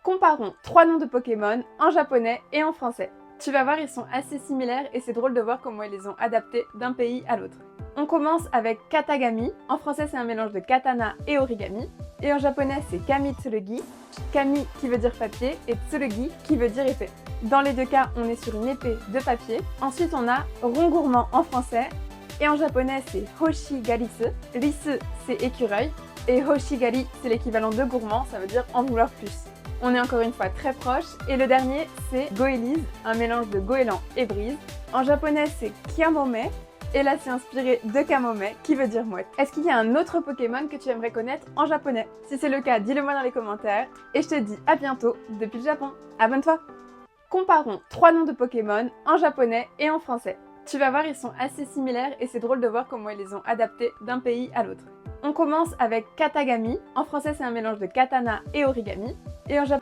Comparons 3 noms de Pokémon en japonais et en français. Tu vas voir, ils sont assez similaires et c'est drôle de voir comment ils les ont adaptés d'un pays à l'autre. On commence avec Katagami. En français, c'est un mélange de katana et origami. Et en japonais, c'est Kami Tsurugi. Kami qui veut dire papier et Tsurugi qui veut dire épée. Dans les deux cas, on est sur une épée de papier. Ensuite, on a rond gourmand en français. Et en japonais, c'est Hoshigarisu. Risu, c'est écureuil. Et Hoshigari, c'est l'équivalent de gourmand, ça veut dire en vouloir plus. On est encore une fois très proche. Et le dernier, c'est Goélise, un mélange de goéland et brise. En japonais, c'est Kiamome. Et là, c'est inspiré de Kamome, qui veut dire mouette. Est-ce qu'il y a un autre Pokémon que tu aimerais connaître en japonais? Si c'est le cas, dis-le moi dans les commentaires. Et je te dis à bientôt depuis le Japon. Abonne-toi! Comparons 3 noms de Pokémon en japonais et en français. Tu vas voir, ils sont assez similaires et c'est drôle de voir comment ils les ont adaptés d'un pays à l'autre. On commence avec Katagami. En français, c'est un mélange de katana et origami. Et en japonais,